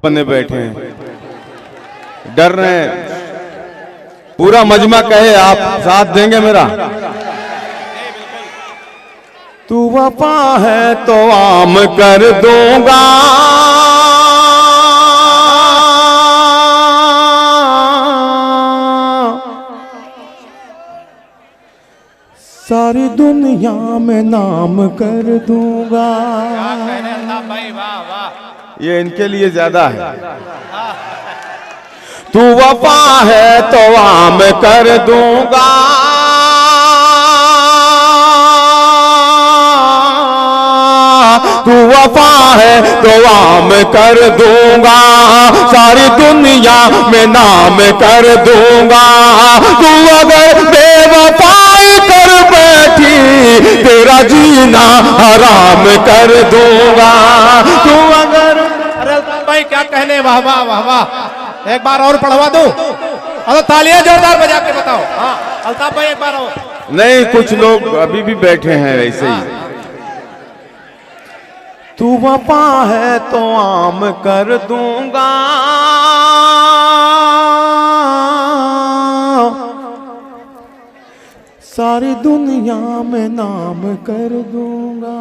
बने बैठे हैं, डर रहे हैं। पूरा मजमा कहे आप साथ देंगे मेरा? तू वफा है तो आम कर दूंगा, सारी दुनिया में नाम कर दूंगा। भाई वाह वाह, ये इनके लिए ज्यादा है। तू वफा है तो आम कर दूंगा, तू वफा है तो आम कर दूंगा, सारी दुनिया में नाम कर दूंगा। तू अगर बेवफाई कर बैठी, तेरा जीना हराम कर दूंगा। तू अगर, अरे भाई क्या कहने, वाह वाह वाह वाह, एक बार और पढ़वा दो। अरे तालियां जोरदार बजा के बताओ। हाँ अल्ताफ भाई एक बार और। नहीं, कुछ लोग अभी भी बैठे हैं ऐसे ही। तू वफा है तो आम कर दूंगा, सारी दुनिया में नाम कर दूंगा।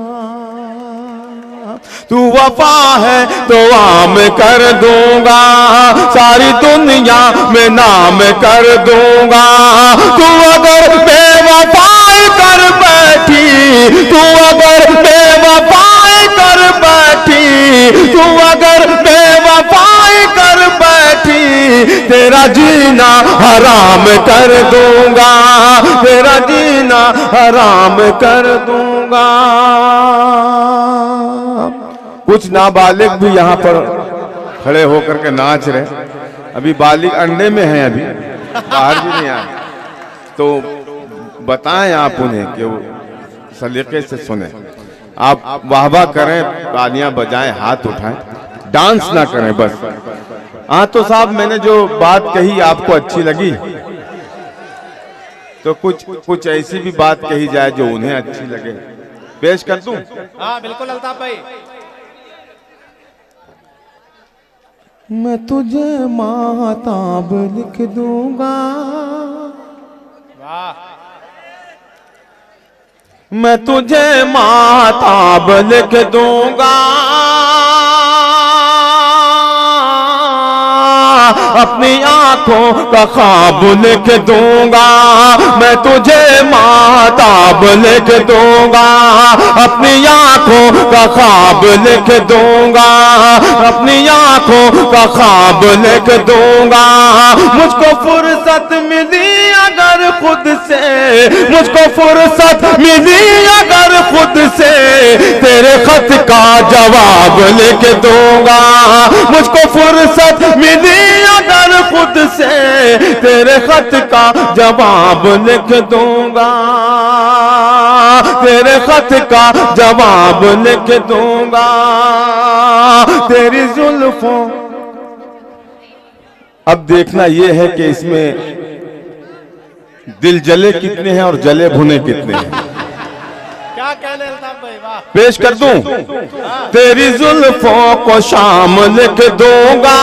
तू वफा है तो आम कर दूंगा, सारी दुनिया में नाम कर दूंगा। तू अगर बेवफाई कर बैठी, तू अगर बेवफाई कर बैठी, तू अगर बेवफाई कर बैठी, तेरा जीना हराम कर दूंगा, तेरा जीना हराम कर दूंगा। कुछ नाबालिग भी यहाँ पर खड़े होकर के नाच रहे। अभी बालिग अंडे में हैं, अभी बाहर भी नहीं आए, तो बताएं आप उन्हें कि वो सलीके से सुने। आप वाह वाह करें, तालियां बजाएं, हाथ उठाएं, डांस ना करें बस। हाँ तो साहब, मैंने जो बात कही आपको अच्छी लगी तो कुछ ऐसी भी बात कही जाए जो उन्हें अच्छी लगे, पेश कर दूं? हाँ बिल्कुल अल्ताफ भाई। मैं तुझे माताब लिख दूंगा, वाह, मैं तुझे माताब लिख दूंगा, अपनी आंखों का ख्वाब लिख दूंगा। मैं तुझे माताब लिख दूंगा, अपनी आंखों का ख्वाब लिख दूंगा, अपनी आंखों का ख्वाब लिख दूंगा। मुझको फुर्सत मिली अगर खुद से, मुझको फुर्सत मिली अगर खुद से, तेरे खत का जवाब लिख दूंगा। मुझको फुर्सत मिली अगर खुद से, तेरे खत का जवाब लिख दूंगा, तेरे खत का जवाब लिख दूंगा। तेरी जुल्फों, अब देखना यह है कि इसमें दिल जले कितने हैं और जले भुने कितने हैं। क्या कहने अल्ताफ भाई, वाह। पेश कर दूं? तेरी जुल्फों को शाम लिख दूंगा,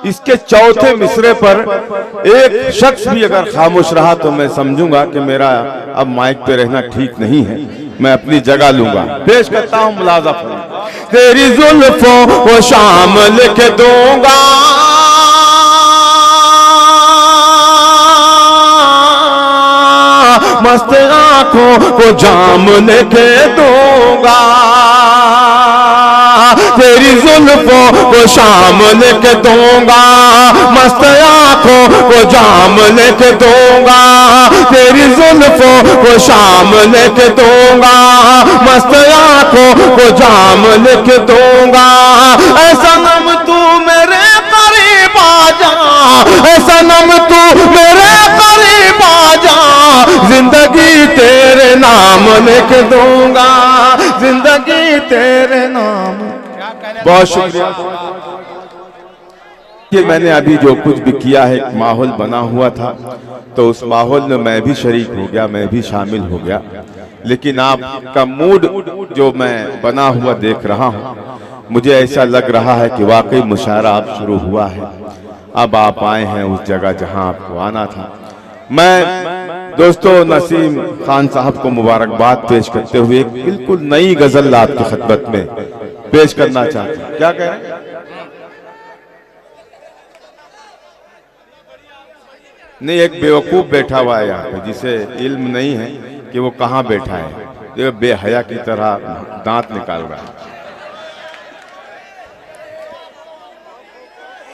इसके चौथे मिसरे पर एक शख्स भी अगर खामोश रहा तो मैं समझूंगा कि मेरा अब माइक पे रहना ठीक नहीं है, मैं अपनी जगह लूंगा। पेश करता हूं मुलाजा फरमाइए। तेरी जुल्फों को शाम लिख दूंगा, मस्त आंखों को जाम लिख दूंगा, तेरी जुल्फों को शाम लिख दूंगा, मस्त आंखों को जाम लिख दूंगा, तेरी जुल्फों को शाम लिख दूंगा, मस्त आंखों को जाम लिख दूंगा। ऐसा नम तू मेरे करीब आ जा, ऐसा नम तू मेरे करीब आ जा, जिंदगी तेरे नाम लिख दूंगा, जिंदगी तेरे नाम। बहुत शुक्रिया। कि मैंने अभी जो कुछ भी किया है, एक माहौल बना हुआ था, तो उस माहौल में मैं भी शरीक हो गया, मैं भी शामिल हो गया। लेकिन आपका मूड जो मैं बना हुआ देख रहा हूँ, मुझे ऐसा लग रहा है कि वाकई मुशायरा अब शुरू हुआ है। अब आप आए हैं उस जगह जहां आपको आना था। मैं दोस्तों नसीम खान साहब को मुबारकबाद पेश करते हुए एक बिल्कुल नई गजल आपकी खिदमत में पेश करना चाहता हूं। क्या कह रहे हैं? नहीं, एक बेवकूफ बैठा हुआ है यहाँ पे जिसे इल्म नहीं है कि वो कहाँ बैठा है। ये बेहया की तरह दांत निकाल रहा है।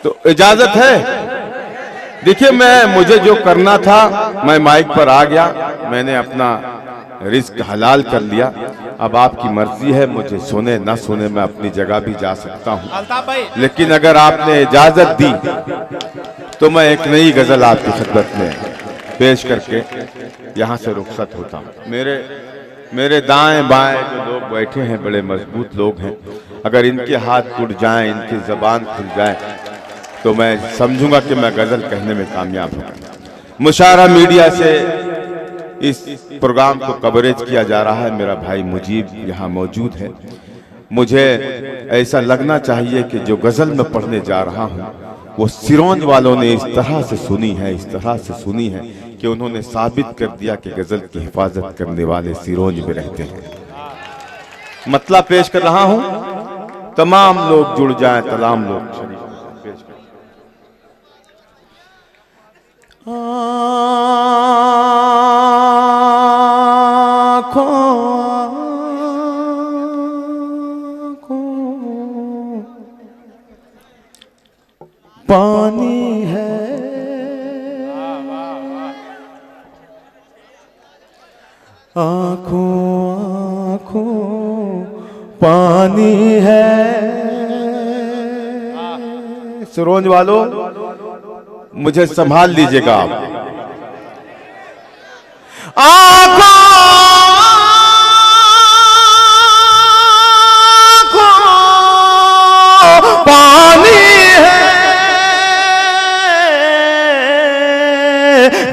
तो इजाजत है? देखिए, मुझे जो करना था मैं माइक पर आ गया, मैंने अपना रिस्क हलाल कर लिया। अब आपकी मर्जी है, मुझे सुने ना सुने मैं अपनी जगह भी जा सकता हूँ। लेकिन अगर आपने इजाजत दी तो मैं एक नई गजल आपकी खिदमत में पेश करके यहाँ से रुखसत होता हूँ। मेरे दाएं बाएं जो लोग बैठे हैं बड़े मजबूत लोग हैं। अगर इनके हाथ टूट जाएं, इनकी जबान खुल जाए तो मैं समझूंगा कि मैं गजल कहने में कामयाब हूँ। मुशायरा मीडिया से इस प्रोग्राम को कवरेज किया जा रहा है। मेरा भाई मुजीब यहाँ मौजूद है। मुझे ऐसा लगना चाहिए कि जो गजल में पढ़ने जा रहा हूँ वो सिरोंज वालों ने इस तरह से सुनी है कि उन्होंने साबित कर दिया कि गजल की हिफाजत करने वाले सिरोंज में रहते हैं। मतलब पेश कर रहा हूं, तमाम लोग जुड़ जाएं, तमाम लोग शरीक पेश करें। पानी है, आँखों आँखों पानी है। सिरोंज वालों मुझे संभाल लीजिएगा आप। आँखों पानी है,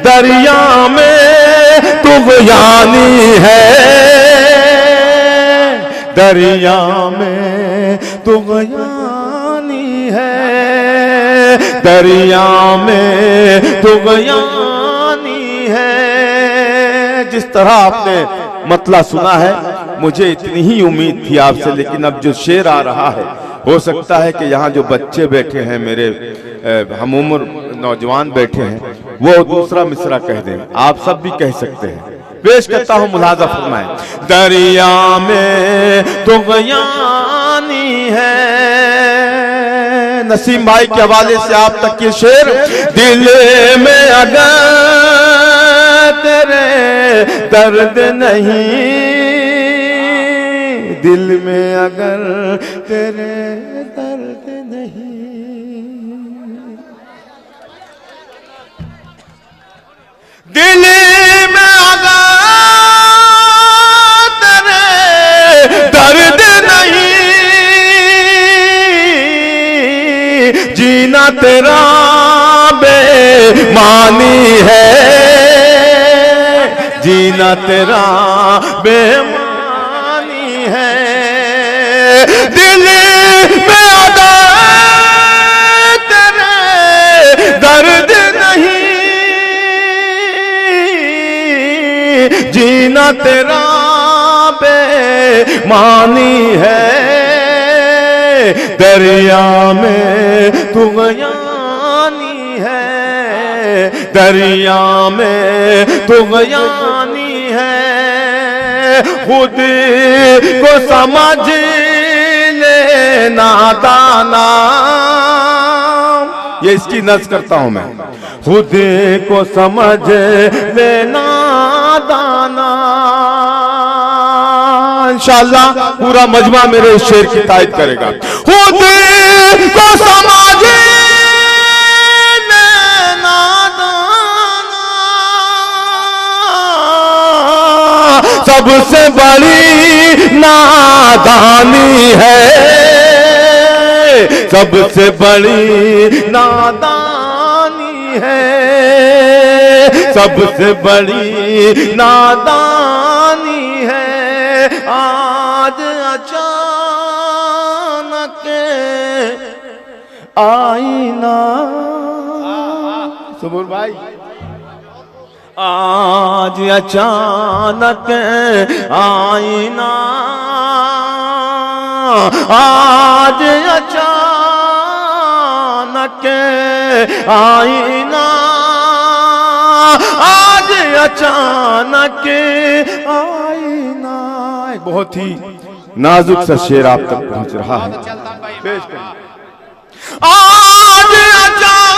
दरिया में तुग़यानी है, दरिया में तुग़यानी है, दरिया में तुग़यानी है। जिस तरह आपने मतला सुना है, मुझे इतनी ही उम्मीद थी आपसे। लेकिन अब जो शेर आ रहा है, हो सकता है कि यहाँ जो बच्चे बैठे हैं, मेरे हम उम्र नौजवान बैठे हैं, वो दूसरा मिसरा कह दें। आप सब भी कह सकते हैं। पेश करता हूँ, मुलाजा फरमाएं। दरिया में तुग़यानी है। नसीम भाई के हवाले से आप तक ये शेर। दिल में अगर तेरे दर्द नहीं, दिल में अगर तेरे दर्द नहीं, दिल में अगर तेरे दर्द नहीं, जीना तेरा बेमानी है, जीना तेरा बेमानी है। दिल में अगर तेरे दर्द नहीं, जीना तेरा बेमानी है, दरिया में तुग़यानी है, दरिया में तुग़यानी है। खुद को समझ लेना दाना, ये इसकी नज़्म करता हूं मैं। खुद को समझ लेना दाना। इंशाअल्लाह पूरा मजमा मेरे इस शेर की तायद करेगा। खुद को समझ लेना दाना, सबसे बड़ी नादानी है, सबसे बड़ी नादानी है, सबसे बड़ी नादानी है। आज अचानक आईना। सबूर भाई, आज अचानक आईना, आज अचानक आईना, आज अचानक आईना। बहुत ही नाजुक सा शेर आप तक पहुंच रहा है, पेश करें। आज अचानक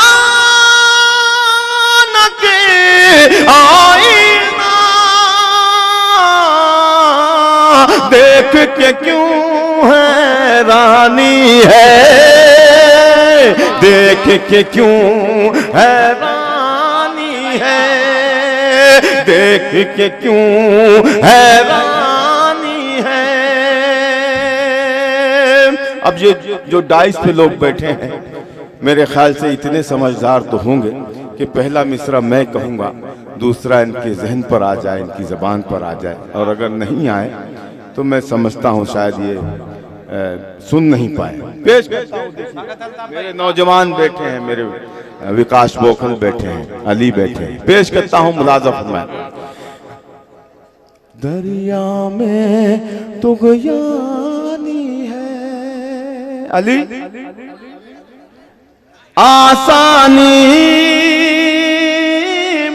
आईना, देख के क्यों हैरानी है, देख के क्यों हैरानी है, देख के क्यों हैरानी है। अब ये जो डाइस पे लोग बैठे हैं, मेरे ख्याल से इतने समझदार तो होंगे कि पहला मिसरा मैं कहूँगा, दूसरा इनके जहन पर आ जाए, इनकी ज़बान पर आ जाए, और अगर नहीं आए तो मैं समझता हूँ शायद ये सुन नहीं पाए। पेश करता हूँ, मेरे नौजवान बैठे हैं, मेरे विकास बोखल बैठे हैं, अली बैठे हैं। पेश करता हूँ, मुलाज़ा फरमाएं। दरिया में तुग़यानी है अली, आसानी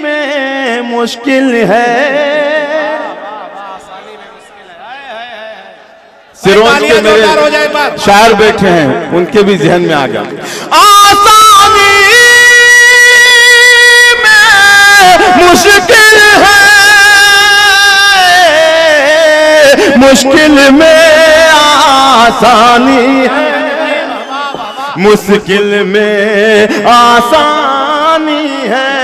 में मुश्किल है। सिरोंज के मेरे शायर बैठे हैं, उनके भी जहन में आ गया। आसानी में मुश्किल है, मुश्किल में आसानी है, मुश्किल में आसानी है,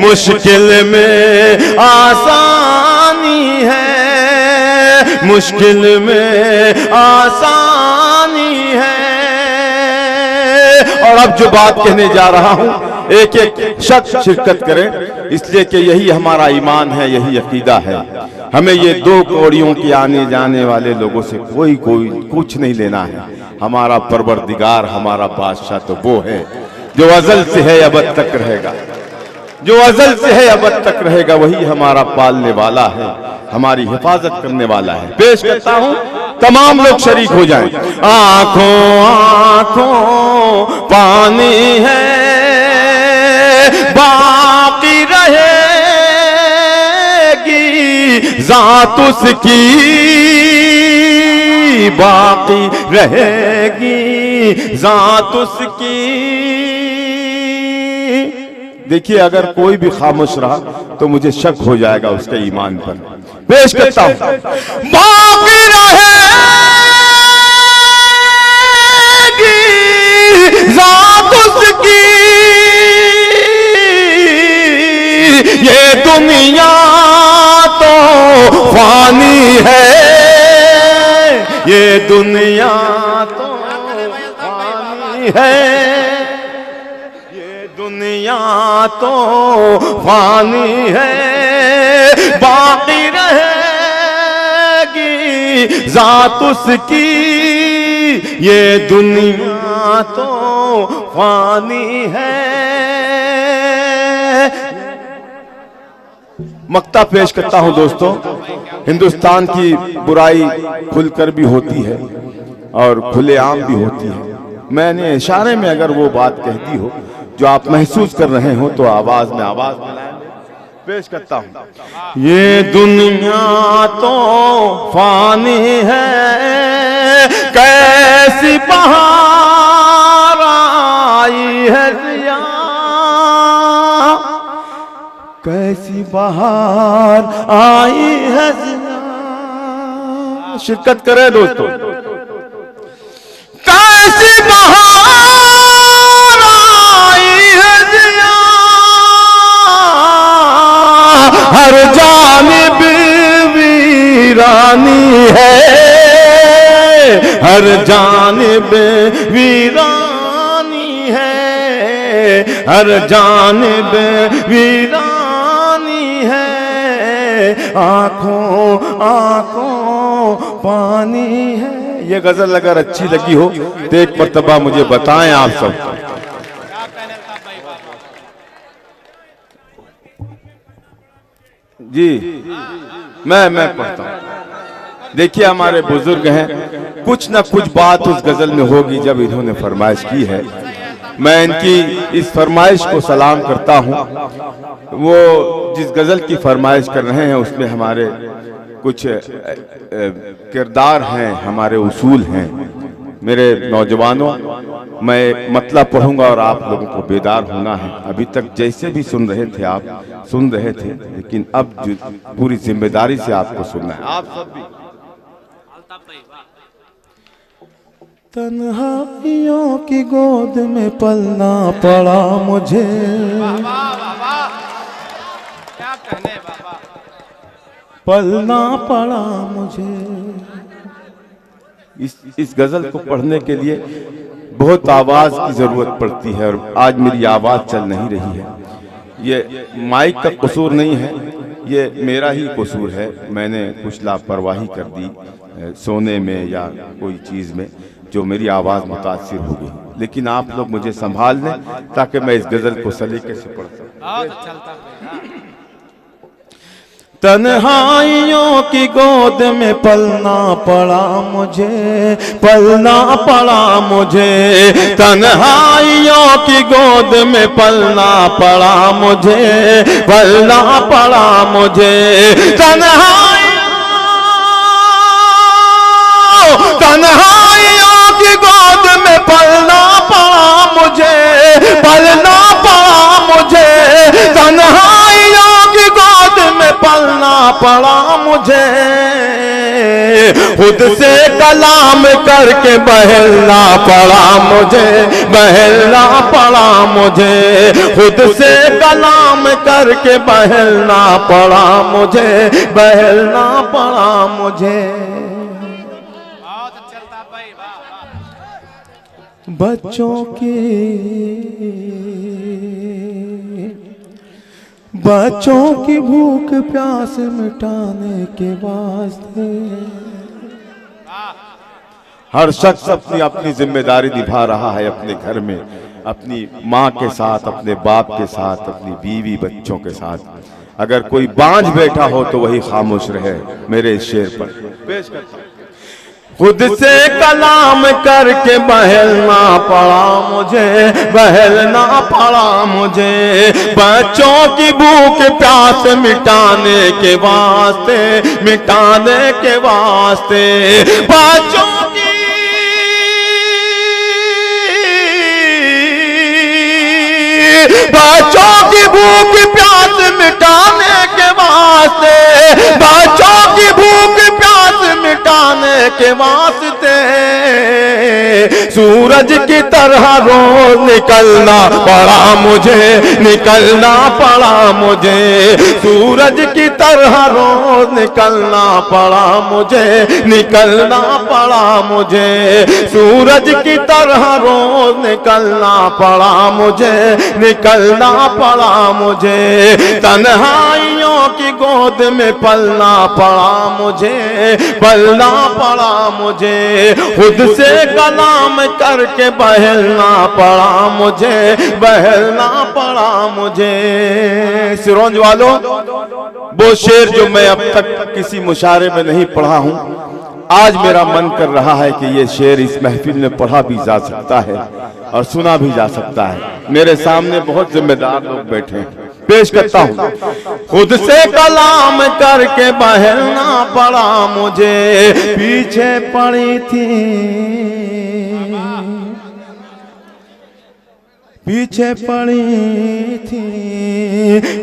मुश्किल में आसानी है, मुश्किल में आसानी है। और अब जो बात कहने जा रहा हूं, एक एक शख्स शिरकत करें, इसलिए कि यही हमारा ईमान है, यही अकीदा है। हमें ये दो कौड़ियों के आने जाने वाले लोगों से कोई कुछ नहीं लेना है। हमारा परवरदिगार, हमारा बादशाह तो वो है जो अज़ल से है, अबद तक रहेगा, जो अज़ल से है, अबद तक रहेगा। वही हमारा पालने वाला है, हमारी हिफाजत करने वाला है। पेश करता हूं, तमाम लोग शरीक हो जाएं। आंखों आंखों पानी है, बाकी रहेगी ज़ात उसकी, बाकी रहेगी ज़ात उसकी। देखिए, अगर कोई भी खामोश रहा तो मुझे शक हो जाएगा उसके ईमान पर। पेश करता हूं, बाकी रहेगी ज़ात उसकी, ये दुनिया तो फानी है, ये दुनिया तो फानी है, ये दुनिया तो फानी है, बाकी रहेगी ज़ात उसकी, ये दुनिया तो फानी है। मक्ता पेश करता हूं दोस्तों। हिंदुस्तान की बुराई खुलकर भी होती है और खुलेआम भी होती है। मैंने इशारे में अगर वो बात कह दी हो जो आप महसूस कर रहे हो तो आवाज में आवाज मिलाएं। पेश करता हूं, ये दुनिया तो फानी है, कैसी बहार आई है जिया, कैसी बहार आई है जिया। शिरकत करें दोस्तों। कैसी बहार आई है जिया, हर जानिब वीरानी है, हर जानिब वीरानी है, हर जानिब वीरानी है, आंखों आंखों पानी है। ये गजल अगर अच्छी लगी हो तो एक मर्तबा मुझे बताएं आप सब। क्या कहने अल्ताफ भाई, वाह, वाह। जी मैं पढ़ता हूँ। देखिए हमारे बुजुर्ग हैं, कुछ ना कुछ बात उस गजल में होगी जब इन्होंने फरमाइश की है। मैं इनकी इस फरमाइश को सलाम करता हूँ। वो जिस गजल की फरमाइश कर रहे हैं उसमें हमारे कुछ किरदार हैं, हमारे उसूल हैं। मेरे नौजवानों, मैं मतलब पढ़ूंगा और आप लोगों को बेदार होना है। अभी तक जैसे भी सुन रहे थे आप सुन रहे थे, लेकिन अब जो पूरी जिम्मेदारी से आपको सुनना है। आप सब भी तन्हाइयों की गोद में पलना पड़ा मुझे, वाह, वाह, वाह। क्या कहने बाबा, पलना पड़ा मुझे। इस गजल को पढ़ने के लिए बहुत आवाज की जरूरत पड़ती है और आज मेरी आवाज चल नहीं रही है। ये माइक का कसूर नहीं है, ये मेरा ही कसूर है। मैंने कुछ लापरवाही कर दी सोने में या कोई चीज में, जो मेरी आवाज मुतासिर हो गई। लेकिन आप लोग मुझे संभाल लें ताकि मैं इस गजल को सलीके से पढ़ सकूं। बहुत अच्छा अल्ताफ भाई। तन्हाइयों की गोद में पलना पड़ा मुझे, पलना पड़ा मुझे। तन्हाइयों की गोद में पलना पड़ा मुझे, पलना पड़ा मुझे। तन्हाइयों की गोद में पलना पड़ा मुझे, पलना पड़ा मुझे। तन्हाइयों की गोद में पलना पड़ा मुझे। खुद से कलाम करके बहलना पड़ा मुझे, बहलना पड़ा मुझे। खुद से कलाम करके बहलना पड़ा मुझे, बहलना पड़ा मुझे। बहुत अच्छा अल्ताफ भाई, वाह, वाह। बच्चों की भूख प्यास मिटाने के वास्ते हर शख्स अपनी अपनी जिम्मेदारी निभा रहा है अपने घर में, अपनी माँ के साथ, अपने बाप के साथ, अपनी बीवी बच्चों के साथ। अगर कोई बांझ बैठा हो तो वही खामोश रहे। मेरे इस शेर पर पेश करता हूं। खुद से कलाम करके बहलना पड़ा मुझे, बहलना पड़ा मुझे। बच्चों की भूख प्यास मिटाने के वास्ते, मिटाने के वास्ते। बच्चों की भूख प्यास मिटाने के वास्ते, बच्चों की भूख प्यास मिटाने के वास्ते सूरज की तरह रोज निकलना पड़ा मुझे, निकलना पड़ा मुझे। सूरज की तरह रोज निकलना पड़ा मुझे, निकलना पड़ा मुझे। सूरज की तरह रोज निकलना पड़ा मुझे, निकलना पड़ा मुझे। तन्हाइयों की गोद में पलना पड़ा मुझे, पलना पड़ा मुझे। खुद से कलाम करके बहलना पड़ा मुझे, बहलना पड़ा मुझे। सिरोंज वालों, वो शेर जो मैं अब तक किसी मुशारे में नहीं पढ़ा हूं, आज मेरा मन कर रहा है कि ये शेर इस महफिल में पढ़ा भी जा सकता है और सुना भी जा सकता है। मेरे सामने बहुत जिम्मेदार लोग बैठे हैं, पेश करता हूं। खुद से कलाम करके बहलना पड़ा मुझे, पीछे पड़ी थी, पीछे पड़ी थी,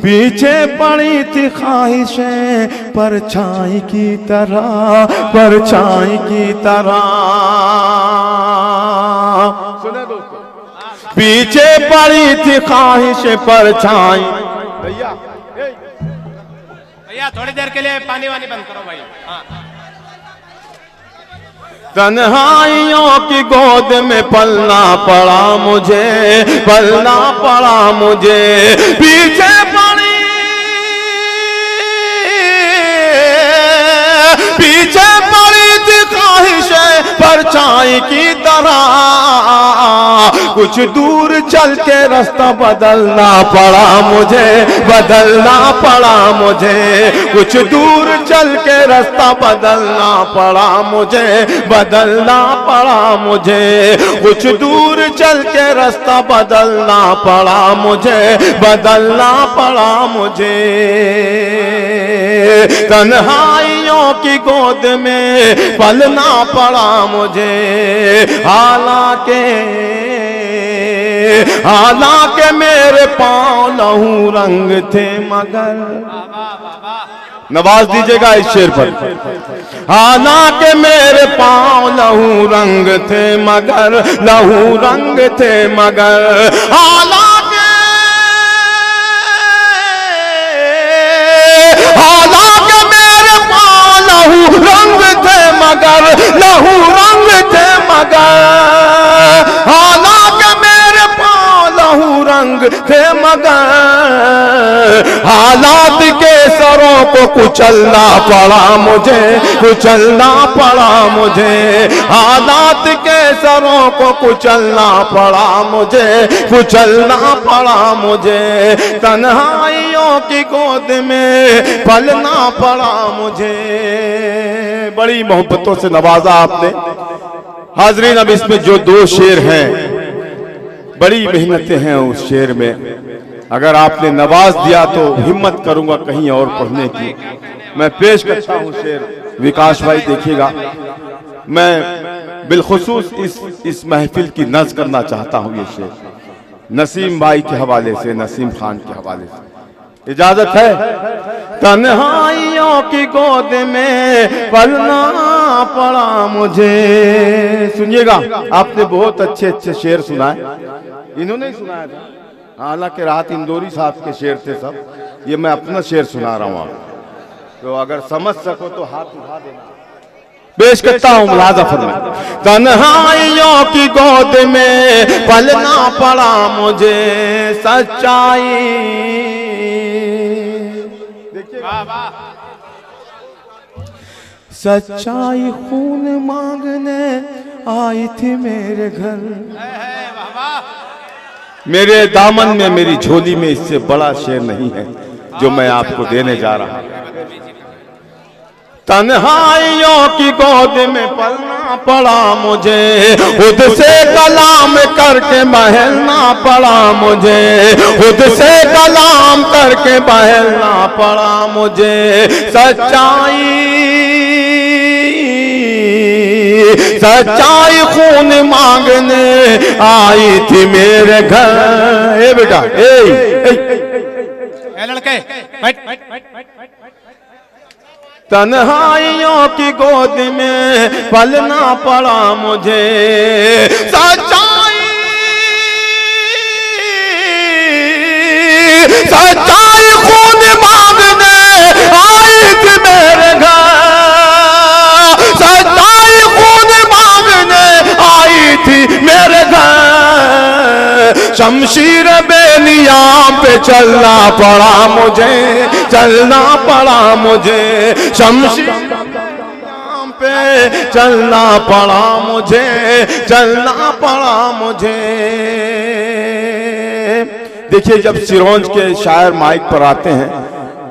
पीछे पड़ी थी ख्वाहिशें परछाई की तरह, परछाई की तरह। सुने दोस्तों, पीछे पड़ी थी ख्वाहिशें परछाई। भैया भैया थोड़ी देर के लिए पानी वानी बंद करो भाई। हाँ। तन्हाइयों की गोद में पलना पड़ा मुझे, पलना पड़ा मुझे। पीछे पड़ी कुछ दूर चल के रास्ता बदलना पड़ा मुझे, बदलना पड़ा मुझे, कुछ दूर चल के रास्ता बदलना पड़ा मुझे, बदलना पड़ा मुझे, कुछ दूर चल के रास्ता बदलना पड़ा मुझे, बदलना पड़ा मुझे। तन्हाइयों की गोद में पलना पड़ा मुझे, हालांकि मेरे पाँव लहू रंग थे मगर, नवाज दीजिएगा इस शेर पर। हालांकि मेरे पाँव लहू रंग थे मगर, लहू रंग थे मगर, हालांकि मेरे पाँव लहू रंग थे मगर, लहू रंग थे मगर, हालांकि मेरे पाँव लहू रंग थे मगर, हालात के सरों को कुचलना पड़ा मुझे, कुचलना पड़ा मुझे, हालात के सरों को कुचलना पड़ा मुझे, कुचलना पड़ा मुझे, तन्हाइयों की गोद में पलना पड़ा मुझे। बड़ी मोहब्बतों से नवाजा आपने। हाजरीन, अब इसमें जो दो शेर हैं, बड़ी मेहनतें हैं उस शेर में। अगर आपने नवाज दिया तो हिम्मत करूंगा कहीं और पढ़ने की। मैं पेश करता हूं शेर, विकास भाई देखिएगा। मैं बिलखुसूस इस महफिल की नज़्म करना चाहता हूं ये शेर, नसीम भाई के हवाले से, नसीम खान के हवाले से, इजाजत है। तन्हाइयों की गोद में पलना पड़ा मुझे। सुनिएगा, आपने बहुत अच्छे अच्छे शेर सुनाए, इन्होंने ही सुनाया था, हालांकि राहत इंदौरी साहब के शेर थे सब, ये मैं अपना शेर सुना रहा हूँ। तो अगर समझ सको तो हाथ उठा देना। पेश करता हूँ मुलाजा फरमाए। तन्हाइयों की गोद में पलना पड़ा मुझे, सच्चाई, देखिए सच्चाई खून मांगने आई थी मेरे घर, मेरे दामन में, मेरी झोली में इससे बड़ा शेर नहीं है जो मैं आपको देने जा रहा हूं। तन्हाइयों की गोद में पलना पड़ा मुझे, खुद से कलाम करके बहलना पड़ा मुझे, खुद से कलाम करके बहलना पड़ा मुझे, सच्चाई खून मांगने आई थी मेरे घर। ए बेटा, ए लड़के बैठ। तन्हाइयों की गोद में पलना पड़ा मुझे, सच्चाई खून मांगने आई थी मेरे घर, सच्चाई खून मांगने आई थी मेरे घर, शमशीर बेनियाम पे चलना पड़ा मुझे, चलना पड़ा मुझे, शमशीर बेनियाम पे चलना पड़ा मुझे, चलना पड़ा मुझे। देखिए, जब सिरोंज के शायर माइक पर आते हैं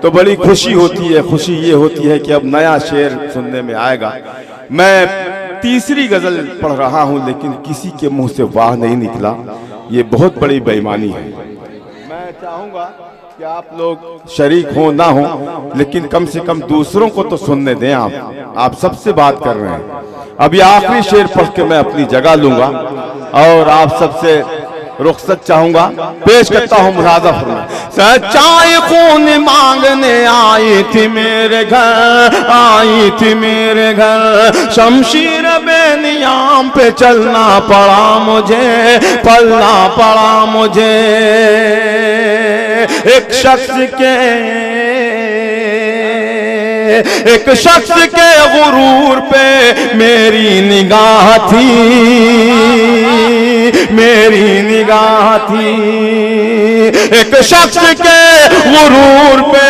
तो बड़ी खुशी होती है। खुशी ये होती है कि अब नया शेर सुनने में आएगा। मैं तीसरी गजल पढ़ रहा हूं लेकिन किसी के मुंह से वाह नहीं निकला, ये बहुत बड़ी बेईमानी है। मैं चाहूंगा कि आप लोग शरीक हो ना हो, लेकिन कम से कम दूसरों को तो सुनने दें। आप सबसे बात कर रहे हैं। अभी आखिरी शेर पढ़ के मैं अपनी जगह लूंगा और आप सबसे रुखसत चाहूंगा। पेश करता हूं मुलाजा फरमाए। सच्चाई खून मांगने आई थी मेरे घर, आई थी मेरे घर, शमशीर बेनियाम पे चलना पड़ा मुझे, पलना पड़ा मुझे। एक शख्स के गुरूर पे मेरी निगाह थी, मेरी निगाह थी। एक शख्स के गुरूर पे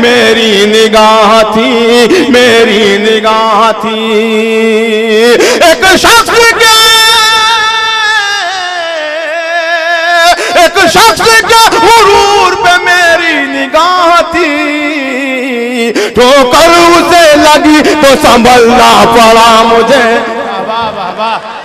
मेरी निगाह थी, मेरी निगाह थी। एक शख्स के ठोकर उसे लगी तो संभलना पड़ा मुझे। वाह वाह वाह।